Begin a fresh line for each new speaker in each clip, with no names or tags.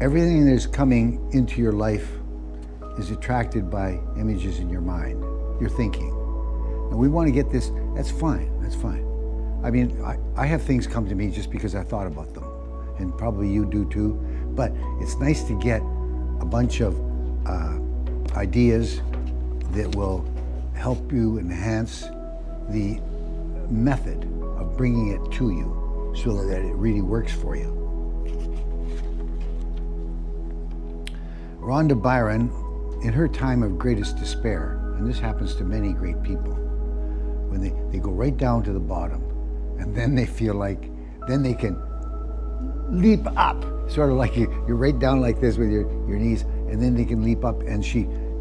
Everything that is coming into your life is attracted by images in your mind, your thinking. And we want to get this, that's fine, that's fine. I mean, I have things come to me just because I thought about them, and probably you do too, but it's nice to get a bunch of ideas that will help you enhance the method of bringing it to you so that it really works for you. Rhonda Byron, in her time of greatest despair, and this happens to many great people, when they go right down to the bottom, and then they feel like, then they can leap up, sort of like you're right down like this with your knees, and then they can leap up, and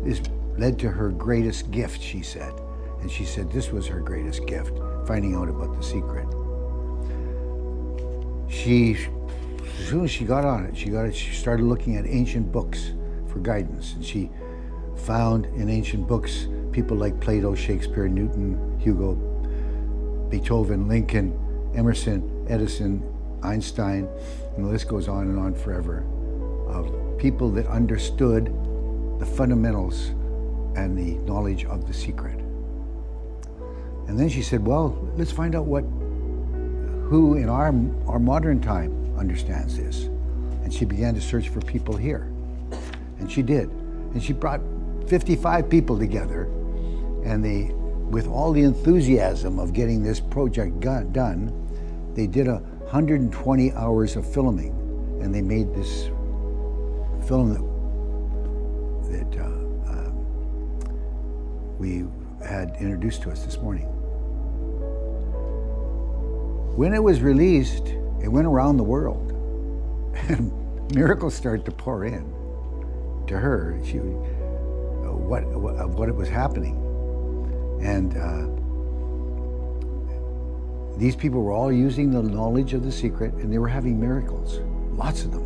this led to her greatest gift, she said. And she said this was her greatest gift, finding out about the secret. As soon as she got on it, she started looking at ancient books for guidance, and she found in ancient books people like Plato, Shakespeare, Newton, Hugo, Beethoven, Lincoln, Emerson, Edison, Einstein, and the list goes on and on forever, of people that understood the fundamentals and the knowledge of the secret. And then she said, well, let's find out who in our modern time understands this. And she began to search for people here. And she did. And she brought 55 people together, and with all the enthusiasm of getting this project done, they did 120 hours of filming, and they made this film that we had introduced to us this morning. When it was released, it went around the world, and miracles started to pour in to her. What it was happening, and these people were all using the knowledge of the secret, and they were having miracles, lots of them.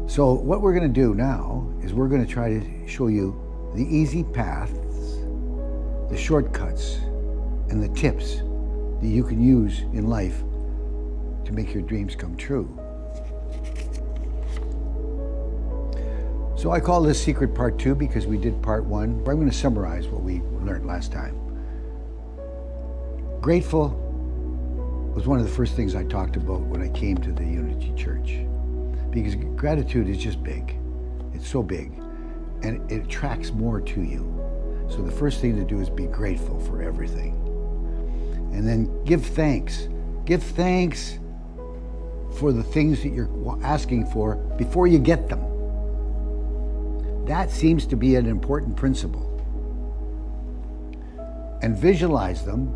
So what we're going to do now is we're going to try to show you the easy paths, the shortcuts, and the tips that you can use in life to make your dreams come true. So I call this Secret Part 2 because we did Part 1. I'm going to summarize what we learned last time. Grateful was one of the first things I talked about when I came to the Unity Church, because gratitude is just big. It's so big, and it attracts more to you. So the first thing to do is be grateful for everything. And then give thanks. Give thanks for the things that you're asking for before you get them. That seems to be an important principle. And visualize them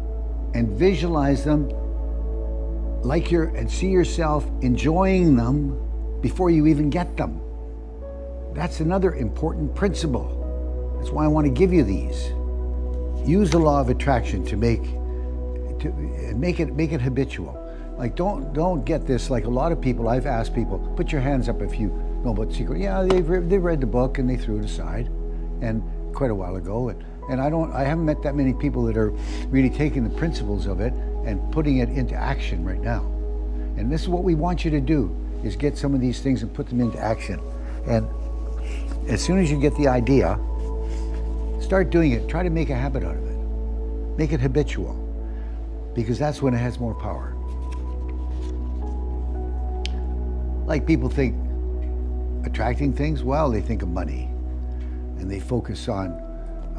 like and see yourself enjoying them before you even get them. That's another important principle. That's why I want to give you these. Use the law of attraction to make it habitual. Like don't get this, like a lot of people, I've asked people, put your hands up if you know about the secret. Yeah, they've read the book and they threw it aside, and quite a while ago. And I haven't met that many people that are really taking the principles of it and putting it into action right now. And this is what we want you to do, is get some of these things and put them into action. And as soon as you get the idea, start doing it. Try to make a habit out of it. Make it habitual, because that's when it has more power. Like people think attracting things, well, they think of money, and they focus on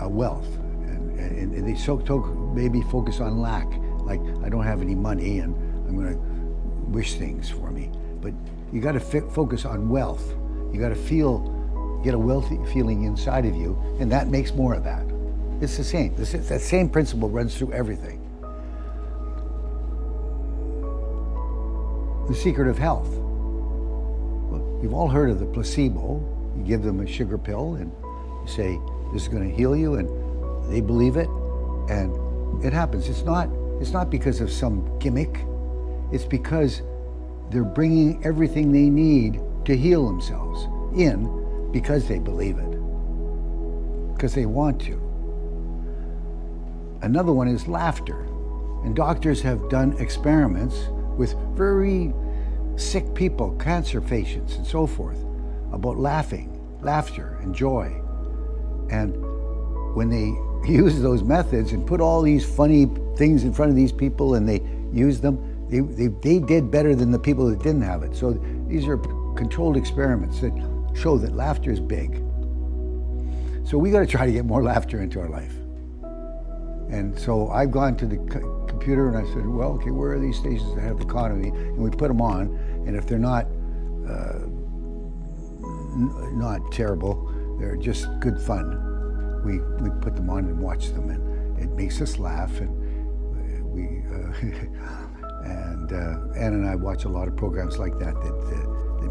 wealth, and they maybe focus on lack, like I don't have any money and I'm going to wish things for me. But you got to focus on wealth. You got to get a wealthy feeling inside of you, and that makes more of that. It's the same. That same principle runs through everything. The secret of health. Well, you've all heard of the placebo. You give them a sugar pill and you say, this is going to heal you, and they believe it, and it happens. It's not because of some gimmick. It's because they're bringing everything they need to heal themselves in, because they believe it, because they want to. Another one is laughter. And doctors have done experiments with very sick people, cancer patients, and so forth, about laughter, and joy. And when they use those methods and put all these funny things in front of these people and they use them, they did better than the people that didn't have it. So these are controlled experiments that show that laughter is big. So we got to try to get more laughter into our life. And so I've gone to the computer and I said, well, okay, where are these stations that have economy? And we put them on, and if they're not terrible, they're just good fun, we put them on and watch them, and it makes us laugh, and we and Ann and I watch a lot of programs like that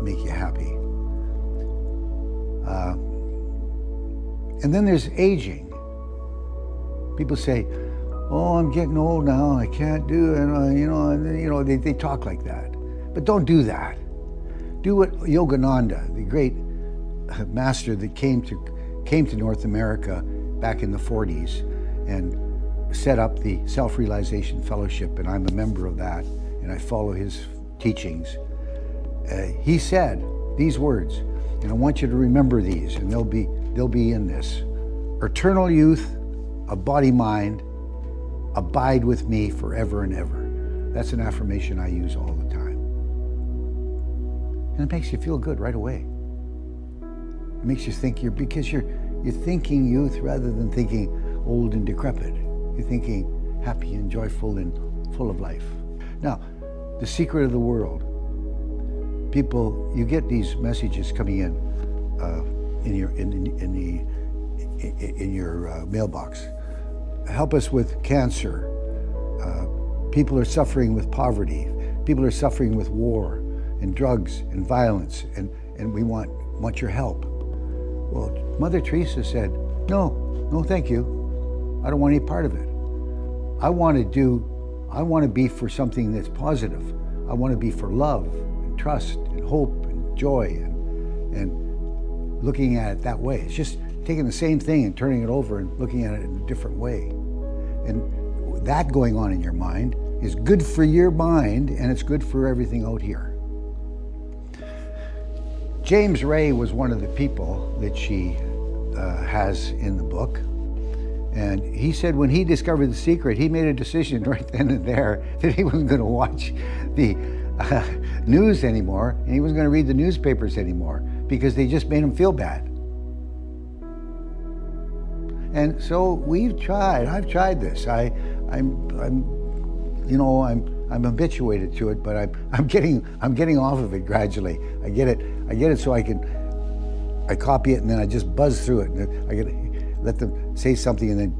make you happy. And then there's aging. People say, oh, I'm getting old now, I can't do it, they talk like that. But don't do that. Do what Yogananda, the great master that came to North America back in the 40s and set up the Self-Realization Fellowship, and I'm a member of that, and I follow his teachings. He said these words, and I want you to remember these, and they'll be in this. Eternal youth of body-mind, abide with me forever and ever. That's an affirmation I use all the time. And it makes you feel good right away. It makes you think because you're thinking youth rather than thinking old and decrepit. You're thinking happy and joyful and full of life. Now, the secret of the world. People, you get these messages coming in your mailbox. Help us with cancer. People are suffering with poverty. People are suffering with war and drugs and violence, and we want your help. Well, Mother Teresa said, no, thank you. I don't want any part of it. I want to be for something that's positive. I want to be for love and trust and hope and joy and looking at it that way. It's just taking the same thing and turning it over and looking at it in a different way. And that going on in your mind is good for your mind, and it's good for everything out here. James Ray was one of the people that she has in the book. And he said when he discovered the secret, he made a decision right then and there that he wasn't going to watch the news anymore, and he wasn't going to read the newspapers anymore because they just made him feel bad. And so I've tried this. I'm habituated to it, but I'm getting off of it gradually. I get it so I copy it and then I just buzz through it, and let them say something and then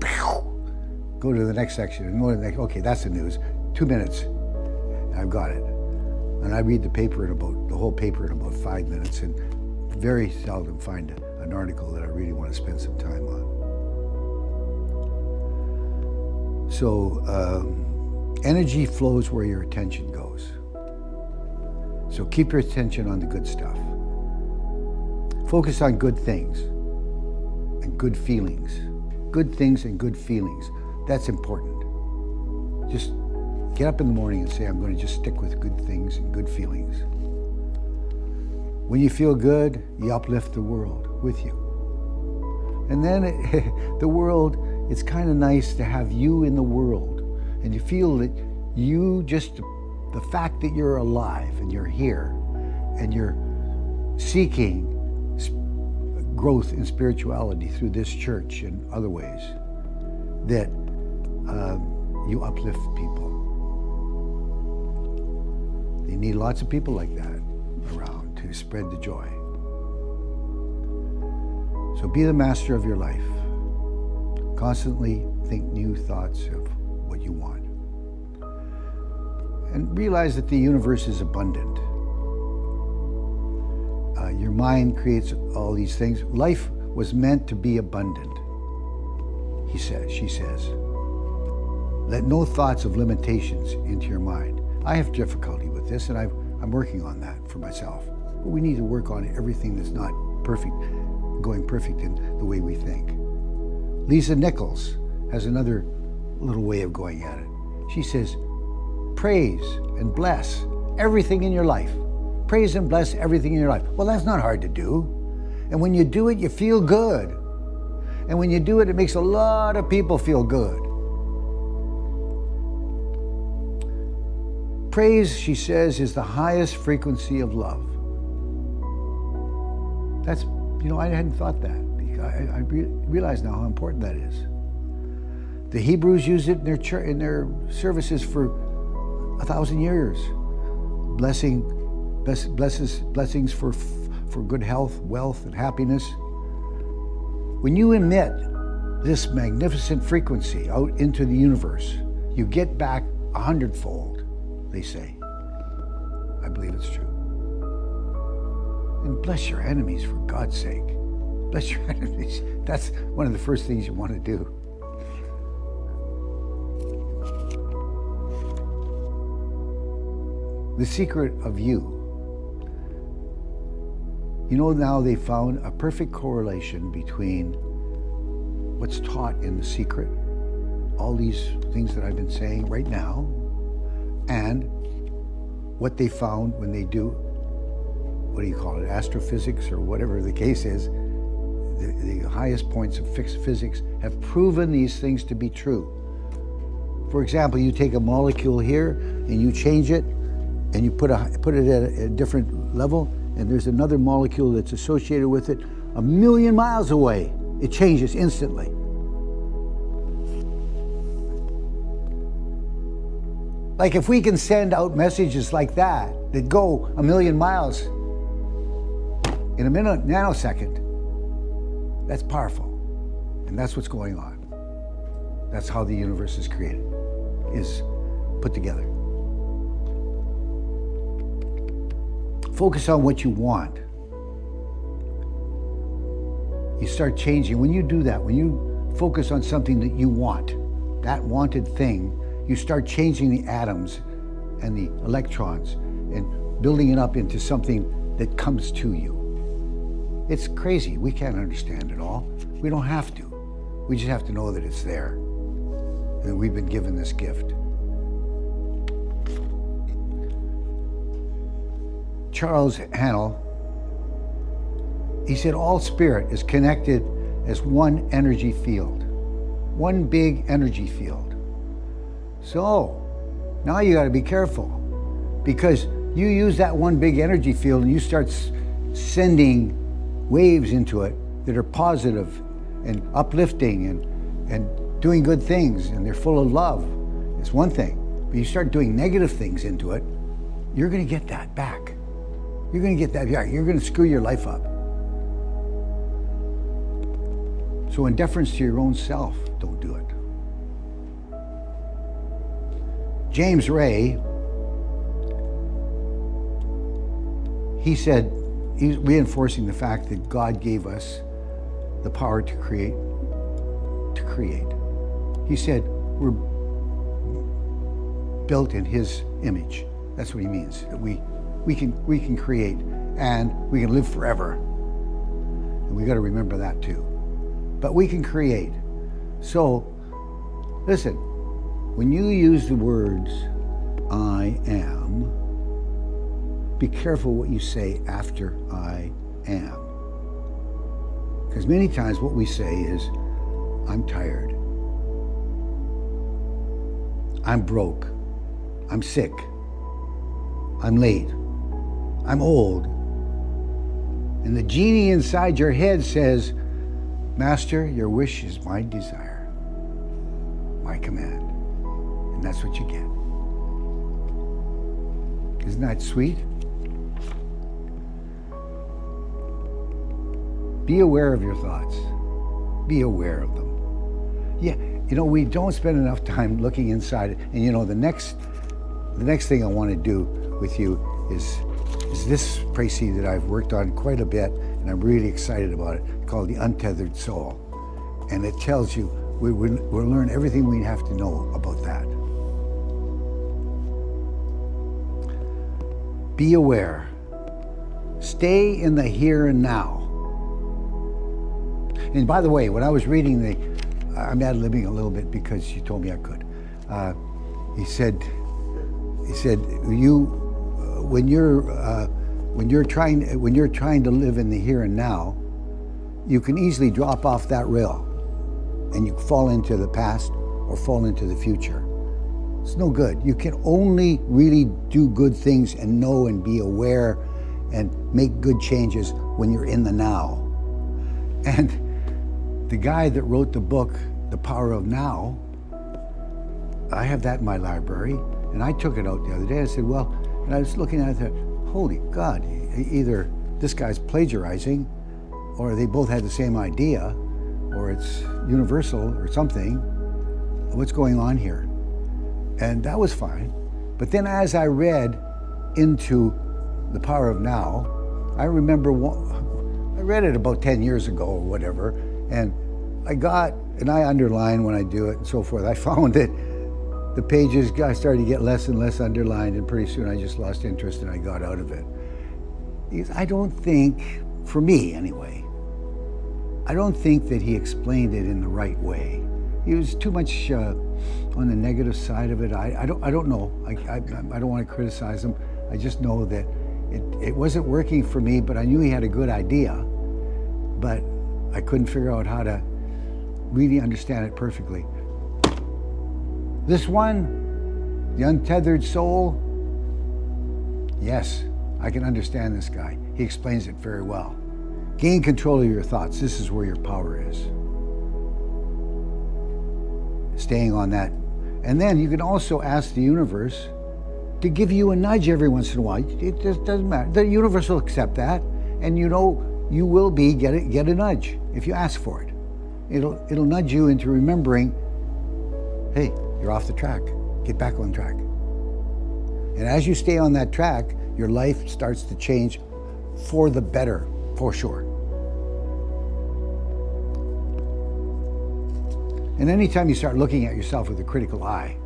go to the next section and go to the next. Okay, that's the news. 2 minutes, I've got it. And I read the whole paper in about 5 minutes, and very seldom find an article that I really want to spend some time on. So energy flows where your attention goes. So keep your attention on the good stuff. Focus on good things and good feelings. Good things and good feelings. That's important. Just get up in the morning and say, I'm going to just stick with good things and good feelings. When you feel good, you uplift the world with you. And then the world, it's kind of nice to have you in the world. And you feel that the fact that you're alive and you're here and you're seeking growth in spirituality through this church and other ways, that you uplift people. You need lots of people like that around to spread the joy. So be the master of your life. Constantly think new thoughts of what you want. And realize that the universe is abundant. Your mind creates all these things. Life was meant to be abundant, she says. Let no thoughts of limitations into your mind. I have difficulty with this, and I'm working on that for myself. But we need to work on everything that's not perfect, going perfect in the way we think. Lisa Nichols has another little way of going at it. She says, praise and bless everything in your life. praise and bless everything in your life. Well, that's not hard to do. And when you do it, you feel good. And when you do it, it makes a lot of people feel good. Praise, she says, is the highest frequency of love. That's, I hadn't thought that. I realize now how important that is. The Hebrews used it in their church, in their services for 1,000 years. Blessings for good health, wealth, and happiness. When you emit this magnificent frequency out into the universe, you get back 100-fold, they say. I believe it's true. And bless your enemies, for God's sake. Bless your enemies. That's one of the first things you want to do. The secret of you. Now they found a perfect correlation between what's taught in The Secret, all these things that I've been saying right now, and what they found when they do, astrophysics or whatever the case is. The highest points of physics have proven these things to be true. For example, you take a molecule here and you change it, and you put it at a different level, and there's another molecule that's associated with it 1,000,000 miles away. It changes instantly. Like if we can send out messages like that go 1,000,000 miles in a nanosecond, that's powerful. And that's what's going on. That's how the universe is created, is put together. Focus on what you want. You start changing. When you do that, when you focus on something that you want, that wanted thing, you start changing the atoms and the electrons and building it up into something that comes to you. It's crazy. We can't understand it all. We don't have to. We just have to know that it's there, and that we've been given this gift. Charles Haanel, he said all spirit is connected as one energy field, one big energy field. So now you got to be careful, because you use that one big energy field and you start sending waves into it that are positive and uplifting and doing good things, and they're full of love. It's one thing, but you start doing negative things into it, you're going to get that back. You're going to get that back. You're going to screw your life up. So in deference to your own self, don't do it. James Ray, he said, he's reinforcing the fact that God gave us the power to create. He said, we're built in his image. That's what he means, that we can create, and we can live forever. And we got to remember that too. But we can create. So, listen, when you use the words, I am, be careful what you say after I am. Because many times what we say is, I'm tired. I'm broke. I'm sick. I'm late. I'm old. And the genie inside your head says, Master, your wish is my desire, my command. And that's what you get. Isn't that sweet? Be aware of your thoughts. Be aware of them. Yeah, we don't spend enough time looking inside it. And the next thing I want to do with you is this précis that I've worked on quite a bit, and I'm really excited about it, called The Untethered Soul. And it tells you, we'll learn everything we have to know about that. Be aware. Stay in the here and now. And by the way, when I was reading I'm ad-libbing a little bit because you told me I could. He said, when you're when you're trying to live in the here and now, you can easily drop off that rail and you fall into the past or fall into the future. It's no good. You can only really do good things and know and be aware and make good changes when you're in the now. And the guy that wrote the book, The Power of Now, I have that in my library, and I took it out the other day. I said, well, and I was looking at it, holy God, either this guy's plagiarizing, or they both had the same idea, or it's universal or something. What's going on here? And that was fine. But then as I read into The Power of Now, I remember I read it about 10 years ago or whatever, and I underline when I do it and so forth. I found that the pages, I started to get less and less underlined, and pretty soon I just lost interest and I got out of it. I don't think, for me anyway, I don't think that he explained it in the right way. He was too much on the negative side of it. I don't know. I don't want to criticize him. I just know that it wasn't working for me, but I knew he had a good idea, but I couldn't figure out how to really understand it perfectly. This one, The Untethered Soul, yes, I can understand this guy. He explains it very well. Gain control of your thoughts. This is where your power is. Staying on that. And then you can also ask the universe to give you a nudge every once in a while. It just doesn't matter. The universe will accept that, and you know you will get a nudge if you ask for it. It'll nudge you into remembering, hey, you're off the track. Get back on track. And as you stay on that track, your life starts to change for the better, for sure. And anytime you start looking at yourself with a critical eye,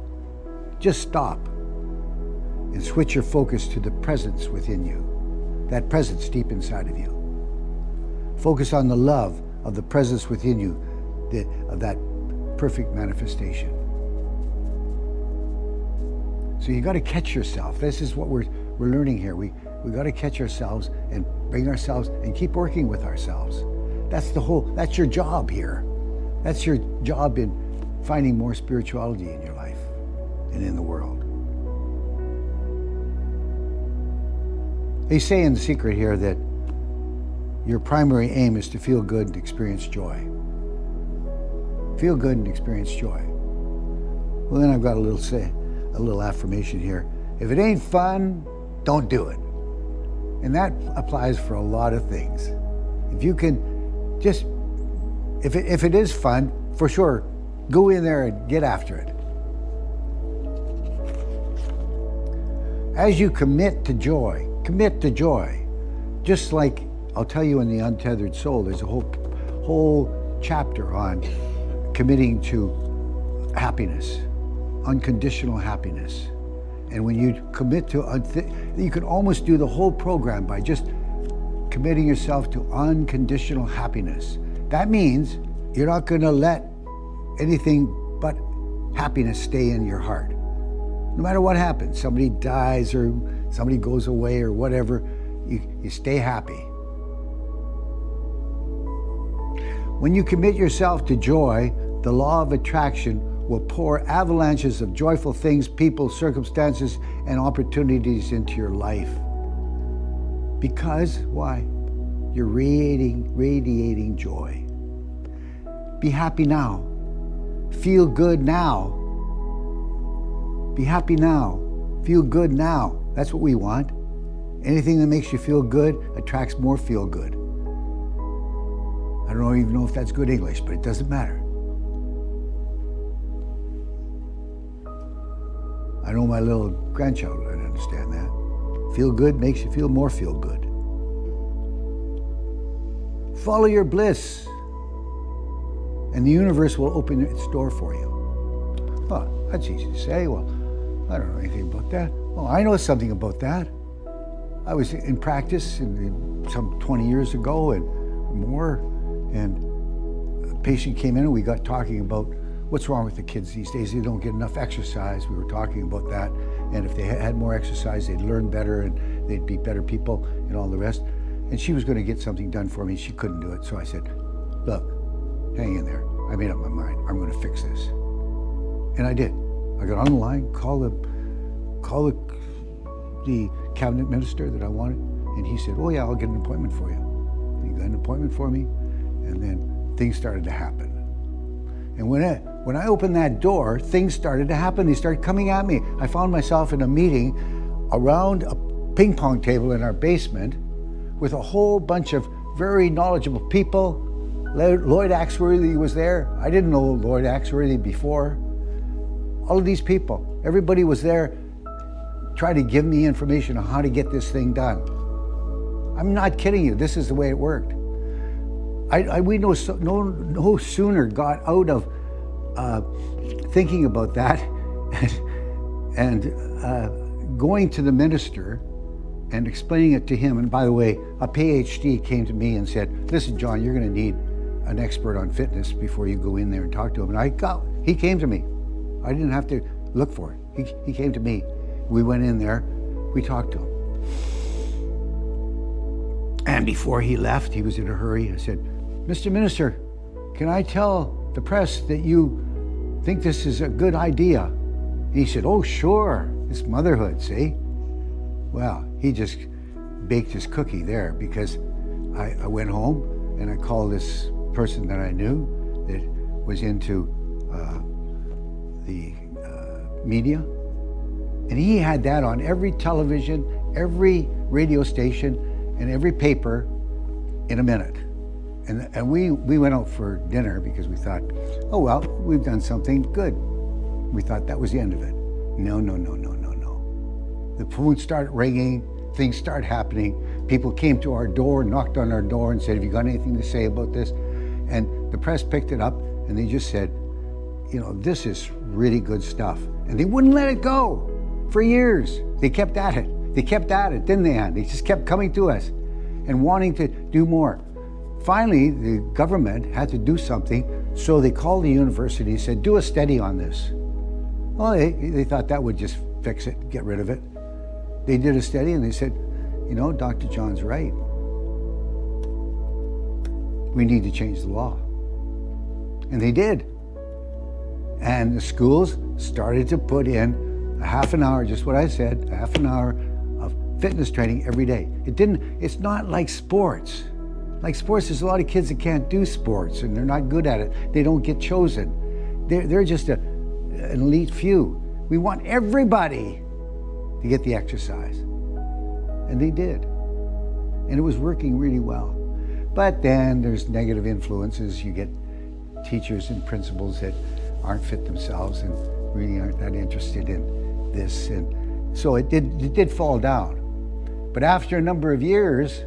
just stop and switch your focus to the presence within you, that presence deep inside of you. Focus on the love of the presence within you, of that perfect manifestation. So you got to catch yourself. This is what we're learning here. We got to catch ourselves and bring ourselves and keep working with ourselves. That's your job here. That's your job in finding more spirituality in your life and in the world. They say in The Secret here that your primary aim is to feel good and experience joy. Feel good and experience joy. Well, then I've got a little affirmation here. If it ain't fun, don't do it. And that applies for a lot of things. If you can just, if it is fun, for sure, go in there and get after it. As you commit to joy, just like I'll tell you in The Untethered Soul, there's a whole chapter on committing to happiness, unconditional happiness. And when you commit to, you can almost do the whole program by just committing yourself to unconditional happiness. That means you're not going to let anything but happiness stay in your heart. No matter what happens, somebody dies or somebody goes away or whatever, you stay happy. When you commit yourself to joy, the law of attraction will pour avalanches of joyful things, people, circumstances, and opportunities into your life. Because, why? You're radiating joy. Be happy now. Feel good now. Be happy now. Feel good now. That's what we want. Anything that makes you feel good attracts more feel good. I don't even know if that's good English, but it doesn't matter. I know my little grandchild would understand that. Feel good makes you feel more feel good. Follow your bliss, and the universe will open its door for you. Well, that's easy to say. Well, I don't know anything about that. Well, I know something about that. I was in practice some 20 years ago and more, and a patient came in and we got talking about what's wrong with the kids these days? They don't get enough exercise. We were talking about that. And if they had more exercise, they'd learn better and they'd be better people and all the rest. And she was going to get something done for me. She couldn't do it. So I said, look, hang in there. I made up my mind. I'm going to fix this. And I did. I got on the line, called the cabinet minister that I wanted. And he said, oh yeah, I'll get an appointment for you. And he got an appointment for me. And then things started to happen. And when I opened that door, things started to happen. They started coming at me. I found myself in a meeting around a ping pong table in our basement with a whole bunch of very knowledgeable people. Lloyd Axworthy was there. I didn't know Lloyd Axworthy before. All of these people, everybody was there trying to give me information on how to get this thing done. I'm not kidding you. This is the way it worked. We no sooner got out of thinking about that and going to the minister and explaining it to him. And by the way, a PhD came to me and said, listen, John, you're going to need an expert on fitness before you go in there and talk to him. And he came to me. I didn't have to look for it. He came to me. We went in there. We talked to him. And before he left, he was in a hurry. I said, Mr. Minister, can I tell the press that you think this is a good idea? And he said, oh, sure. It's motherhood, see? Well, he just baked his cookie there, because I went home and I called this person that I knew that was into the media. And he had that on every television, every radio station, and every paper in a minute. And we went out for dinner because we thought, oh, well, we've done something good. We thought that was the end of it. No. The phone started ringing, things started happening. People came to our door, knocked on our door and said, have you got anything to say about this? And the press picked it up and they just said, you know, this is really good stuff. And they wouldn't let it go for years. They kept at it. They kept at it, didn't they, Ann? They just kept coming to us and wanting to do more. Finally, the government had to do something, so they called the university and said, do a study on this. Well, they thought that would just fix it, get rid of it. They did a study and they said, you know, Dr. John's right. We need to change the law. And they did. And the schools started to put in a half an hour, just what I said, a half an hour of fitness training every day. It's not like sports. Like sports, there's a lot of kids that can't do sports and they're not good at it. They don't get chosen. They're just an elite few. We want everybody to get the exercise. And they did. And it was working really well. But then there's negative influences. You get teachers and principals that aren't fit themselves and really aren't that interested in this. And so it did fall down. But after a number of years,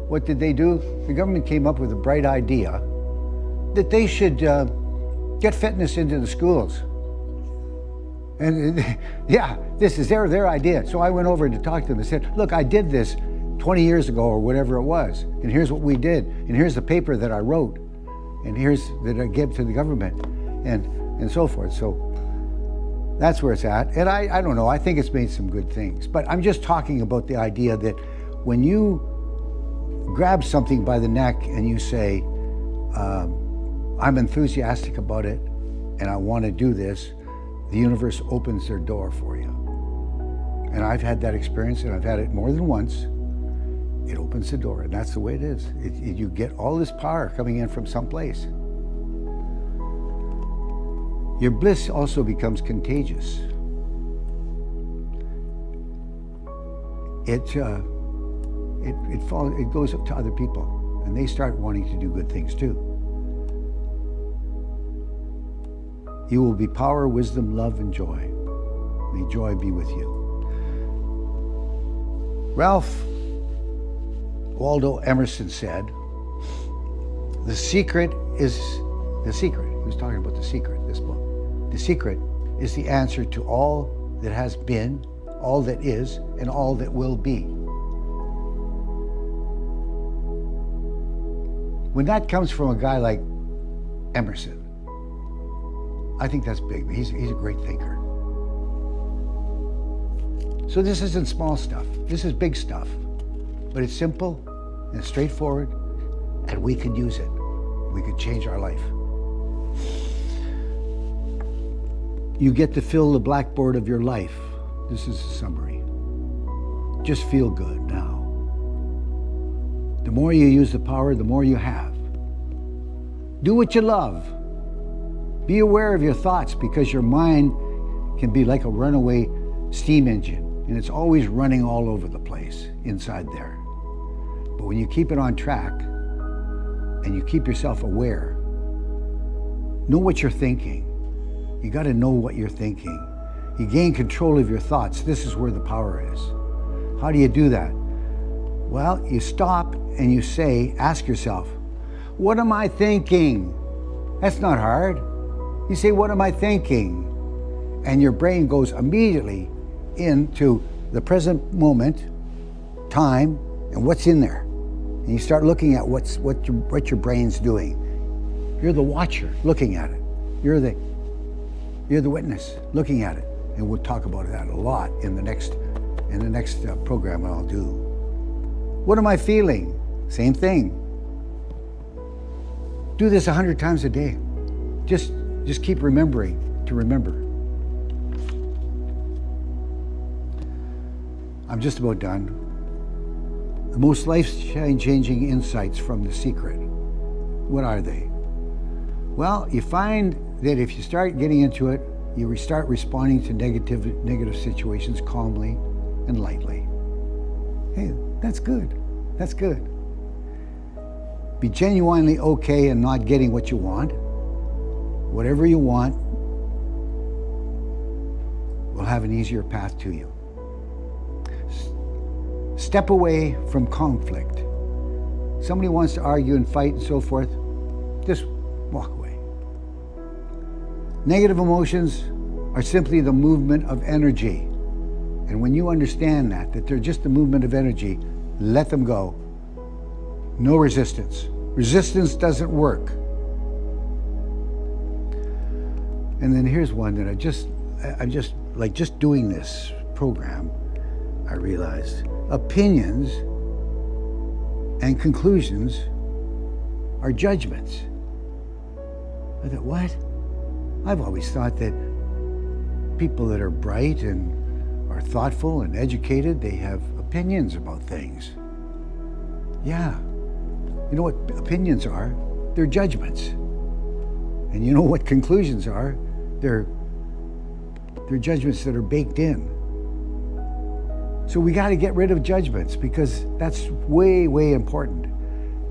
what did they do? The government came up with a bright idea that they should get fitness into the schools. And yeah, this is their idea. So I went over to talk to them and said, look, I did this 20 years ago or whatever it was. And here's what we did. And here's the paper that I wrote. And here's that I gave to the government and so forth. So that's where it's at. And I don't know, I think it's made some good things. But I'm just talking about the idea that when you grab something by the neck and you say, I'm enthusiastic about it and I want to do this, the universe opens their door for you. And I've had that experience, and I've had it more than once. It opens the door, and that's the way it is. You get all this power coming in from someplace. Your bliss also becomes contagious. It goes up to other people, and they start wanting to do good things too. You will be power, wisdom, love, and joy. May joy be with you. Ralph Waldo Emerson said, the secret is the secret. He was talking about The Secret, this book. The secret is the answer to all that has been, all that is, and all that will be. When that comes from a guy like Emerson, I think that's big. He's a great thinker. So this isn't small stuff. This is big stuff. But it's simple and straightforward, and we could use it. We could change our life. You get to fill the blackboard of your life. This is a summary. Just feel good now. The more you use the power, the more you have. Do what you love. Be aware of your thoughts, because your mind can be like a runaway steam engine, and it's always running all over the place inside there. But when you keep it on track and you keep yourself aware, know what you're thinking. You got to know what you're thinking. You gain control of your thoughts. This is where the power is. How do you do that? Well, you stop and you say, ask yourself, what am I thinking? That's not hard. You say, what am I thinking? And your brain goes immediately into the present moment, time, and what's in there. And you start looking at what your brain's doing. You're the watcher looking at it. You're the witness looking at it. And we'll talk about that a lot in the next program I'll do. What am I feeling? Same thing. Do this 100 times a day. Just keep remembering to remember. I'm just about done. The most life-changing insights from The Secret. What are they? Well, you find that if you start getting into it, you start responding to negative situations calmly and lightly. Hey, that's good. That's good. Be genuinely okay in not getting what you want. Whatever you want will have an easier path to you. Step away from conflict. Somebody wants to argue and fight and so forth, just walk away. Negative emotions are simply the movement of energy. And when you understand that they're just the movement of energy, let them go. No resistance. Resistance doesn't work. And then here's one that I'm just doing this program, I realized opinions and conclusions are judgments. I thought, what? I've always thought that people that are bright and are thoughtful and educated, they have opinions about things. Yeah. You know what opinions are? They're judgments. And you know what conclusions are? They're judgments that are baked in. So we got to get rid of judgments, because that's way, way important.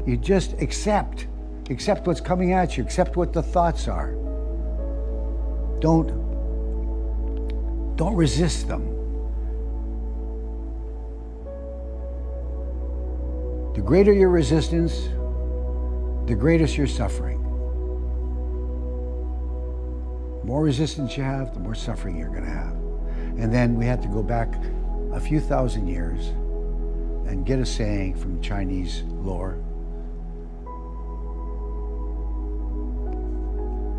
You just accept what's coming at you, accept what the thoughts are. Don't resist them. The greater your resistance, the greater your suffering. The more resistance you have, the more suffering you're going to have. And then we had to go back a few thousand years and get a saying from Chinese lore.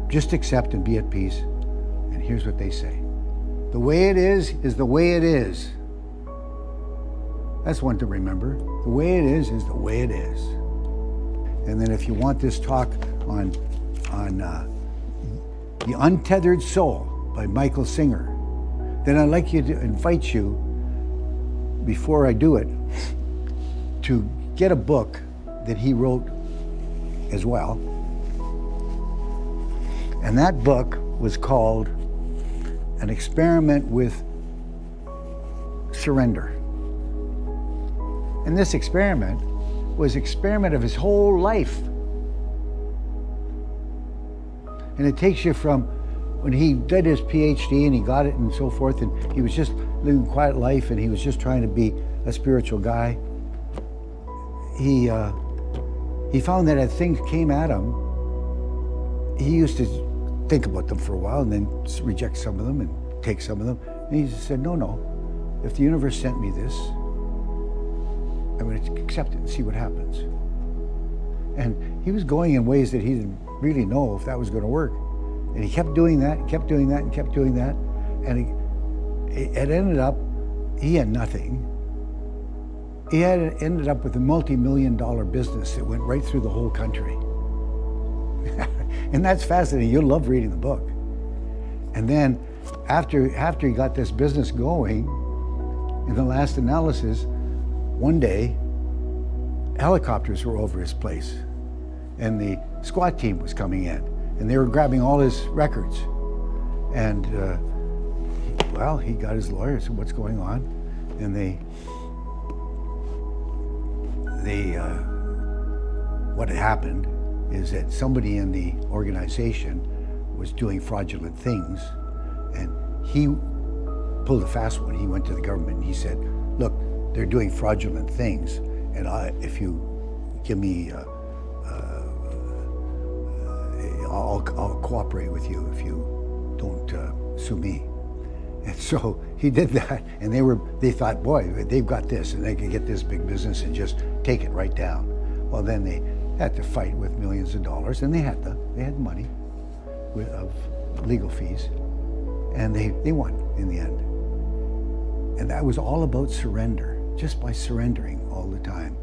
Just accept and be at peace. And here's what they say. The way it is the way it is. That's one to remember. The way it is the way it is. And then if you want this talk on The Untethered Soul by Michael Singer, then I'd like to invite you, before I do it, to get a book that he wrote as well. And that book was called An Experiment with Surrender. And this experiment was an experiment of his whole life. And it takes you from when he did his PhD and he got it and so forth, and he was just living a quiet life and he was just trying to be a spiritual guy. He found that as things came at him, he used to think about them for a while and then reject some of them and take some of them. And he just said, no, if the universe sent me this, I'm going to accept it and see what happens. And he was going in ways that he didn't really know if that was going to work. And he kept doing that, and kept doing that, and kept doing that. And it ended up, he had nothing. He had ended up with a multi-million-dollar business that went right through the whole country. And that's fascinating. You'll love reading the book. And then after he got this business going, in the last analysis, one day, helicopters were over his place, and the SWAT team was coming in, and they were grabbing all his records. And he got his lawyer, said, what's going on? And what had happened is that somebody in the organization was doing fraudulent things, and he pulled a fast one. He went to the government and he said, look, they're doing fraudulent things, and if you give me, I'll cooperate with you if you don't sue me. And so he did that, and they thought, boy, they've got this, and they can get this big business and just take it right down. Well, then they had to fight with millions of dollars, and they had money of legal fees, and they won in the end. And that was all about surrender, just by surrendering all the time.